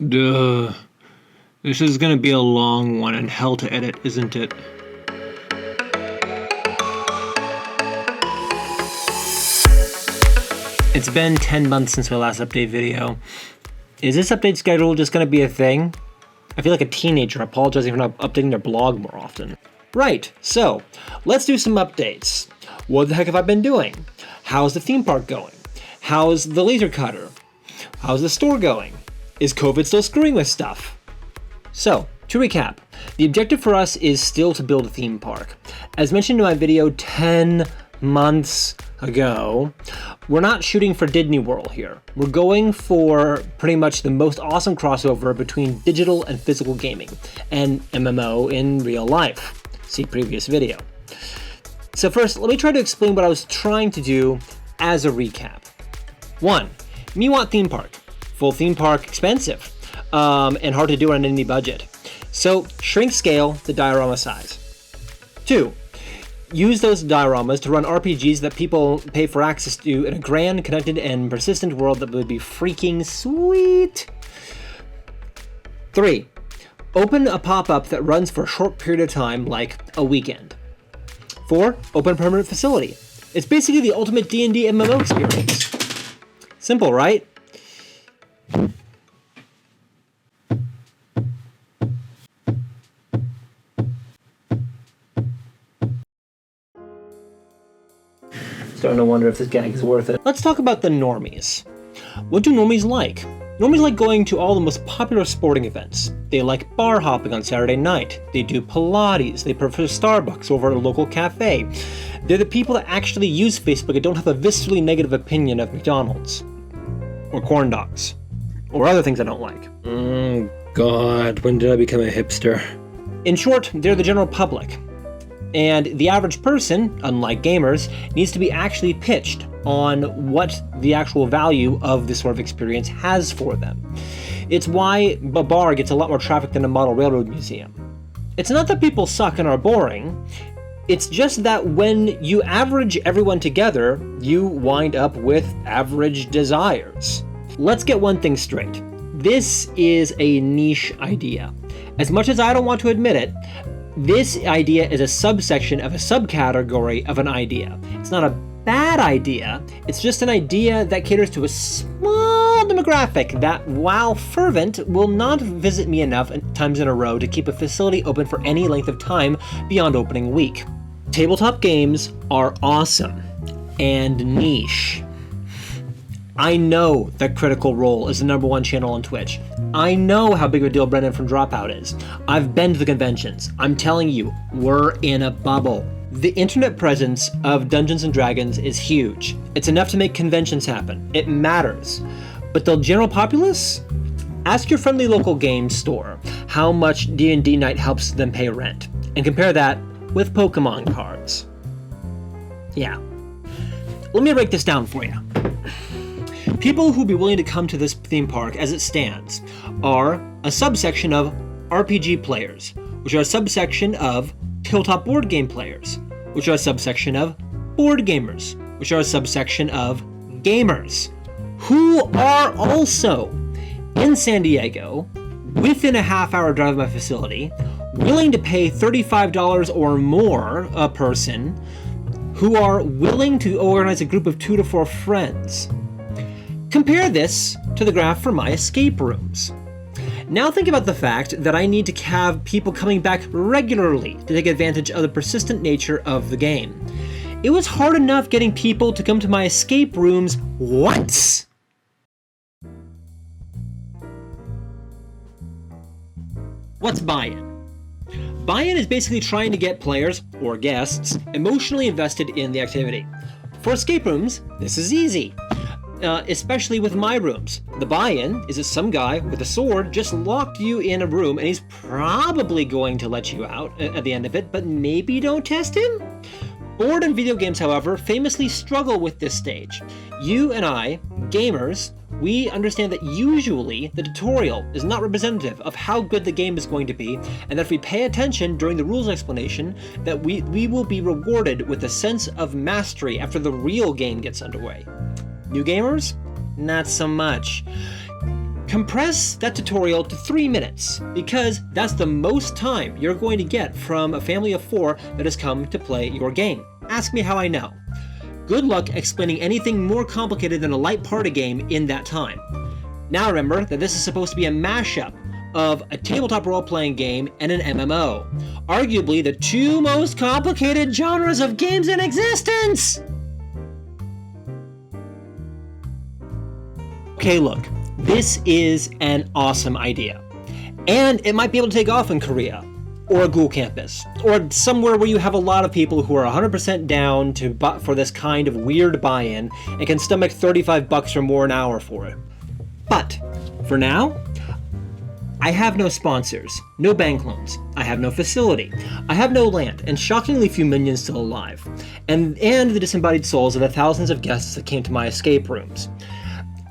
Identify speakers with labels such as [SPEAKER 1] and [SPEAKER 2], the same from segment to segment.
[SPEAKER 1] Duh. This is gonna be a long one and hell to edit, isn't it? It's been 10 months since my last update video. Is this update schedule just gonna be a thing? I feel like a teenager apologizing for not updating their blog more often. Right, so let's do some updates. What the heck have I been doing? How's the theme park going? How's the laser cutter? How's the store going? Is COVID still screwing with stuff? So, to recap, the objective for us is still to build a theme park. As mentioned in my video 10 months ago, we're not shooting for Disney World here. We're going for pretty much the most awesome crossover between digital and physical gaming, and MMO in real life. See previous video. So first, let me try to explain what I was trying to do as a recap. 1. Me want theme park. Full theme park expensive, and hard to do on any budget. So shrink scale the diorama size. 2. Use those dioramas to run RPGs that people pay for access to in a grand, connected, and persistent world that would be freaking sweet. 3. Open a pop-up that runs for a short period of time, like a weekend. 4. Open a permanent facility. It's basically the ultimate D&D MMO experience. Simple, right? Starting to wonder if this gag is worth it. Let's talk about the normies. What do normies like? Normies like going to all the most popular sporting events. They like bar hopping on Saturday night. They do Pilates. They prefer Starbucks over a local cafe. They're the people that actually use Facebook and don't have a viscerally negative opinion of McDonald's. Or corn dogs. Or other things I don't like. God, when did I become a hipster? In short, they're the general public. And the average person, unlike gamers, needs to be actually pitched on what the actual value of this sort of experience has for them. It's why a bar gets a lot more traffic than a model railroad museum. It's not that people suck and are boring, it's just that when you average everyone together, you wind up with average desires. Let's get one thing straight. This is a niche idea. As much as I don't want to admit it, this idea is a subsection of a subcategory of an idea. It's not a bad idea, it's just an idea that caters to a small demographic that, while fervent, will not visit me enough times in a row to keep a facility open for any length of time beyond opening week. Tabletop games are awesome and niche. I know that Critical Role is the #1 channel on Twitch. I know how big of a deal Brendan from Dropout is. I've been to the conventions. I'm telling you, we're in a bubble. The internet presence of Dungeons & Dragons is huge. It's enough to make conventions happen. It matters. But the general populace? Ask your friendly local game store how much D&D night helps them pay rent, and compare that with Pokemon cards. Yeah. Let me break this down for you. People who would be willing to come to this theme park as it stands are a subsection of RPG players, which are a subsection of tabletop board game players, which are a subsection of board gamers, which are a subsection of gamers, who are also in San Diego, within a half-hour drive of my facility, willing to pay $35 or more a person, who are willing to organize a group of 2 to 4 friends. Compare this to the graph for my escape rooms. Now think about the fact that I need to have people coming back regularly to take advantage of the persistent nature of the game. It was hard enough getting people to come to my escape rooms once. What's BuyIn? BuyIn is basically trying to get players, or guests, emotionally invested in the activity. For escape rooms, this is easy. Especially with my rooms. The buy-in is that some guy with a sword just locked you in a room and he's probably going to let you out at the end of it, but maybe don't test him? Board and video games, however, famously struggle with this stage. You and I, gamers, we understand that usually the tutorial is not representative of how good the game is going to be, and that if we pay attention during the rules explanation, that we will be rewarded with a sense of mastery after the real game gets underway. New gamers? Not so much. Compress that tutorial to 3 minutes, because that's the most time you're going to get from a family of 4 that has come to play your game. Ask me how I know. Good luck explaining anything more complicated than a light party game in that time. Now remember that this is supposed to be a mashup of a tabletop role-playing game and an MMO. Arguably the 2 most complicated genres of games in existence! Okay, look, this is an awesome idea. And it might be able to take off in Korea, or a Google campus, or somewhere where you have a lot of people who are 100% down for this kind of weird buy-in and can stomach $35 or more an hour for it. But, for now, I have no sponsors, no bank loans, I have no facility, I have no land, and shockingly few minions still alive, and the disembodied souls of the thousands of guests that came to my escape rooms.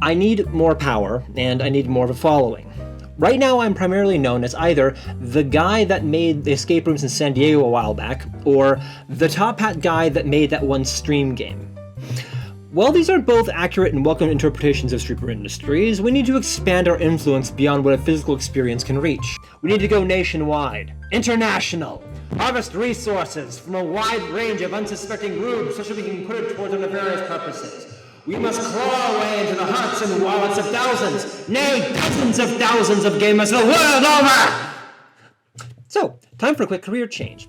[SPEAKER 1] I need more power, and I need more of a following. Right now I'm primarily known as either the guy that made the escape rooms in San Diego a while back, or the top hat guy that made that one stream game. While these are both accurate and welcome interpretations of Streeper Industries, we need to expand our influence beyond what a physical experience can reach. We need to go nationwide, international, harvest resources from a wide range of unsuspecting groups so that we can put it towards our nefarious purposes. We must claw our way into the hearts and wallets of thousands, nay, dozens of thousands of gamers the world over! So, time for a quick career change.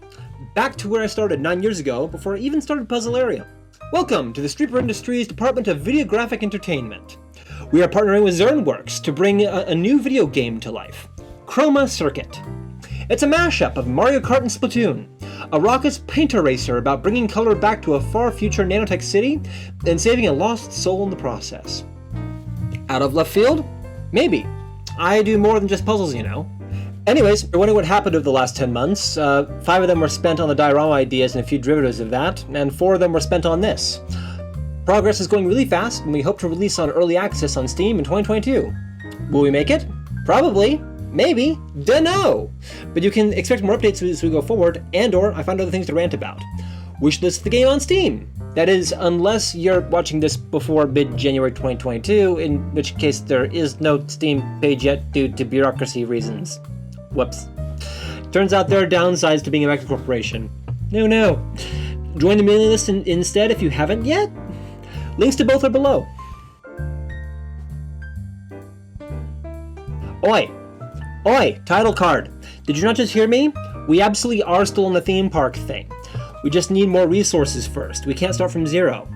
[SPEAKER 1] Back to where I started 9 years ago, before I even started Puzzle Area. Welcome to the Streeper Industries Department of Videographic Entertainment. We are partnering with Zernworks to bring a new video game to life, Chroma Circuit. It's a mashup of Mario Kart and Splatoon, a raucous painter racer about bringing color back to a far future nanotech city and saving a lost soul in the process. Out of left field? Maybe. I do more than just puzzles, you know. Anyways, you're wondering what happened over the last 10 months. 5 of them were spent on the diorama ideas and a few derivatives of that, and 4 of them were spent on this. Progress is going really fast, and we hope to release on early access on Steam in 2022. Will we make it? Probably. Maybe. Dunno! But you can expect more updates as we go forward, and/or I find other things to rant about. Wishlist the game on Steam. That is, unless you're watching this before mid-January 2022, in which case there is no Steam page yet due to bureaucracy reasons. Whoops. Turns out there are downsides to being a mega corporation. No. Join the mailing list instead if you haven't yet. Links to both are below. Oi, title card. Did you not just hear me? We absolutely are still in the theme park thing. We just need more resources first. We can't start from zero.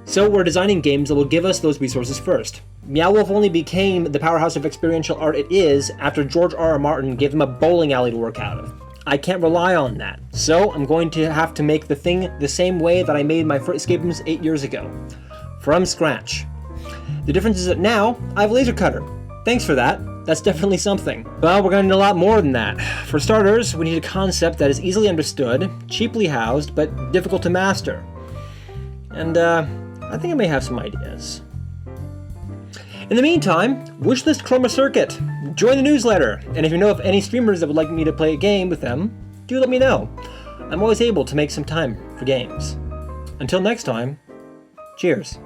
[SPEAKER 1] So we're designing games that will give us those resources first. Meow Wolf only became the powerhouse of experiential art it is after George R.R. Martin gave them a bowling alley to work out of. I can't rely on that. So I'm going to have to make the thing the same way that I made my first escape rooms 8 years ago. From scratch. The difference is that now I have a laser cutter. Thanks for that. That's definitely something. Well, we're going to need a lot more than that. For starters, we need a concept that is easily understood, cheaply housed, but difficult to master. And I think I may have some ideas. In the meantime, wishlist Chroma Circuit. Join the newsletter, and if you know of any streamers that would like me to play a game with them, do let me know. I'm always able to make some time for games. Until next time, cheers.